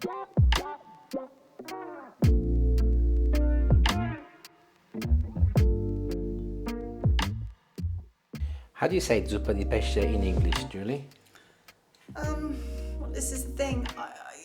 How do you say zuppa di pesce in English, Julie? Well, this is the thing.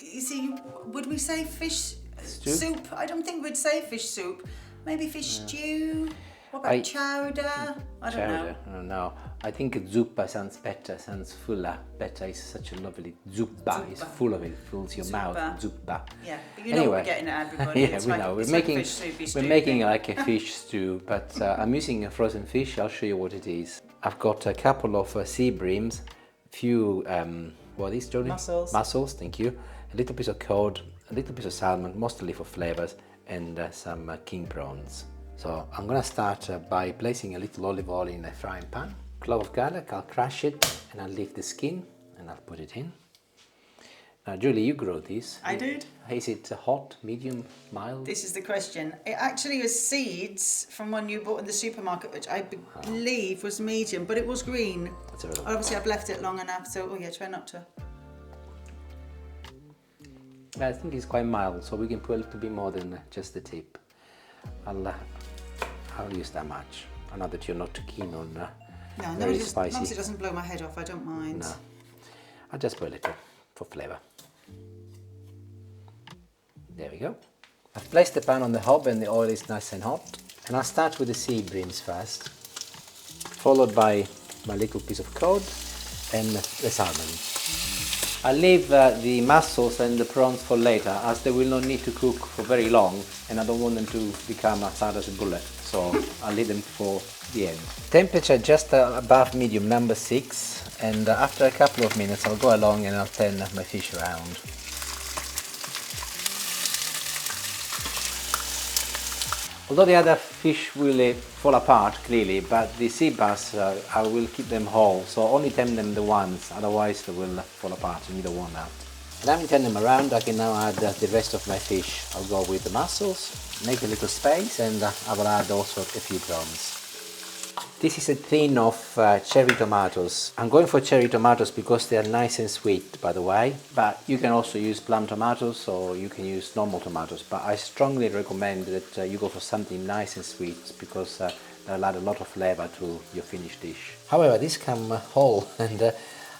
You see, would we say fish soup? I don't think we'd say fish soup. Maybe fish stew. What about chowder? I don't know. I don't know. I think zuppa sounds better, sounds fuller. Better is such a lovely zuppa. It's full of it, fills your mouth. Zuppa. Yeah, but you know what we're getting at, everybody. Yeah, we know. We're making like a fish stew, but I'm using a frozen fish. I'll show you what it is. I've got a couple of sea breams, few what are these, Johnny? Mussels, thank you. A little piece of cod, a little piece of salmon, mostly for flavors, and some king prawns. So I'm gonna start by placing a little olive oil in a frying pan. Clove of garlic, I'll crush it and I'll leave the skin and I'll put it in. Now, Julie, you grew these. I did. Is it hot, medium, mild? This is the question. It actually was seeds from one you bought in the supermarket, which I believe was medium, but it was green. Obviously, I've left it long enough, so try not to. I think it's quite mild, so we can put a little bit more than just the tip. I'll use that much. I know that you're not too keen on very spicy. As long as it doesn't blow my head off, I don't mind. No, I'll just put a little for flavour. There we go. I've placed the pan on the hob and the oil is nice and hot. And I'll start with the sea breams first, followed by my little piece of cod and the salmon. I'll leave the mussels and the prawns for later, as they will not need to cook for very long and I don't want them to become as hard as a bullet, so I'll leave them for the end. Temperature just above medium, number 6, and after a couple of minutes I'll go along and I'll turn my fish around. Although the other fish will fall apart clearly, but the sea bass I will keep them whole, so only turn them the once, otherwise they will fall apart and you don't want that. And having turned them around, I can now add the rest of my fish. I'll go with the mussels, make a little space, and I will add also a few prawns. This is a tin of cherry tomatoes. I'm going for cherry tomatoes because they are nice and sweet, by the way, but you can also use plum tomatoes or you can use normal tomatoes, but I strongly recommend that you go for something nice and sweet because they'll add a lot of flavor to your finished dish. However, these come whole and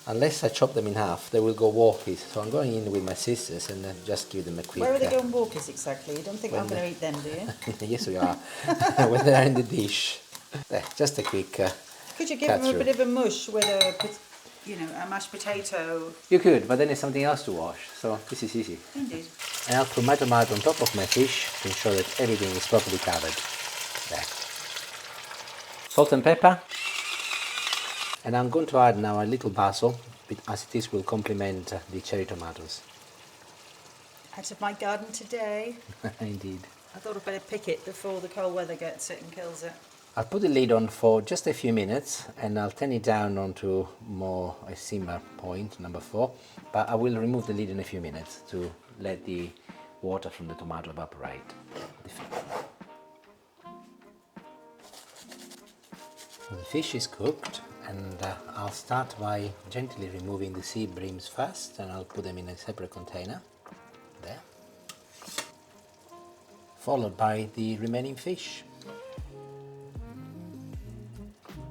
unless I chop them in half, they will go walkies, so I'm going in with my scissors and just give them a quick... Where are they going walkies exactly? You don't think I'm going to eat them, do you? Yes, we are, when they're in the dish. There, just a quick Could you give them a bit of a mush with a mashed potato? You could, but then there's something else to wash, so this is easy. Indeed. And I'll put my tomato on top of my fish to ensure that everything is properly covered. There. Salt and pepper. And I'm going to add now a little basil, as this will complement the cherry tomatoes. Out of my garden today. Indeed. I thought I'd better pick it before the cold weather gets it and kills it. I'll put the lid on for just a few minutes and I'll turn it down onto more a simmer point, number 4, but I will remove the lid in a few minutes to let the water from the tomato evaporate. So the fish is cooked and I'll start by gently removing the sea breams first and I'll put them in a separate container, there, followed by the remaining fish.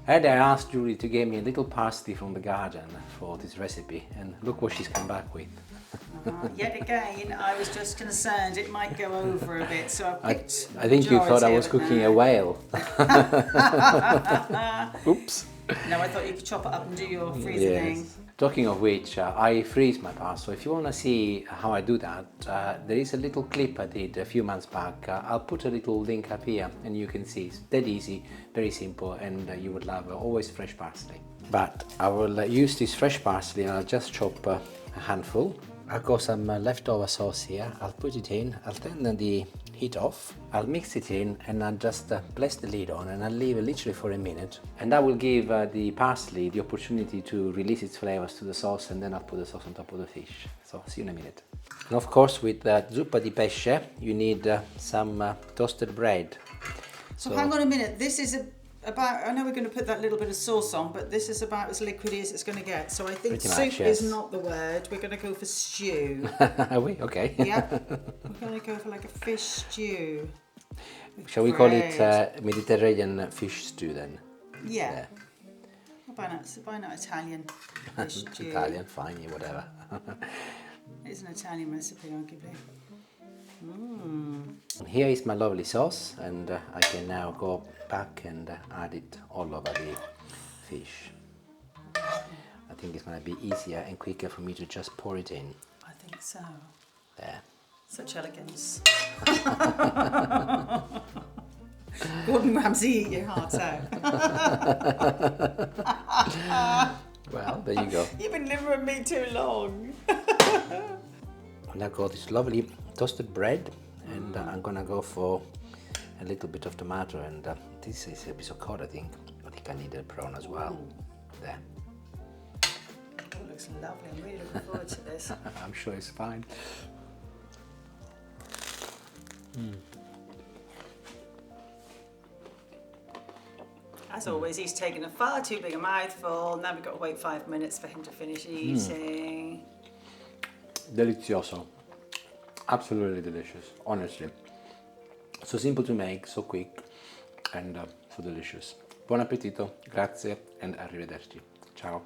And I asked Julie to give me a little parsley from the garden for this recipe, and look what she's come back with. Yet again, I was just concerned it might go over a bit, so I picked I think you thought I was cooking a whale. Oops. No, I thought you could chop it up and do your freezer thing. Talking of which, I freeze my pasta. So if you want to see how I do that, there is a little clip I did a few months back. I'll put a little link up here and you can see. It's dead easy, very simple, and you would love always fresh parsley. But I will use this fresh parsley and I'll just chop a handful. I've got some leftover sauce here. I'll put it in. I'll turn the heat off. I'll mix it in and I'll just place the lid on and I'll leave it literally for a minute. And that will give the parsley the opportunity to release its flavors to the sauce, and then I'll put the sauce on top of the fish. So see you in a minute. And of course, with zuppa di pesce, you need some toasted bread. So hang on a minute. This is I know we're going to put that little bit of sauce on, but this is about as liquidy as it's going to get. So I think Pretty soup much, yes. is not the word. We're going to go for stew. Are we? Okay. Yeah. We're going to go for like a fish stew. Shall we call it Mediterranean fish stew then? Yeah. Why not Italian fish stew? Italian, fine, yeah, whatever. It's an Italian recipe, arguably. Here is my lovely sauce, and I can now go back and add it all over the fish. I think it's going to be easier and quicker for me to just pour it in. I think so. There. Such elegance. Gordon Ramsay, eat your heart out. Well, there you go. You've been living with me too long. And I've got this lovely toasted bread, and I'm gonna go for a little bit of tomato, and this is a piece of cod, I think. I think I need a prawn as well. There. Oh, it looks lovely. I'm really looking forward to this. I'm sure it's fine. As always, he's taken a far too big a mouthful. Now we've got to wait 5 minutes for him to finish eating. Delizioso. Absolutely delicious, honestly. So simple to make, so quick, and so delicious. Buon appetito, grazie, and arrivederci. Ciao.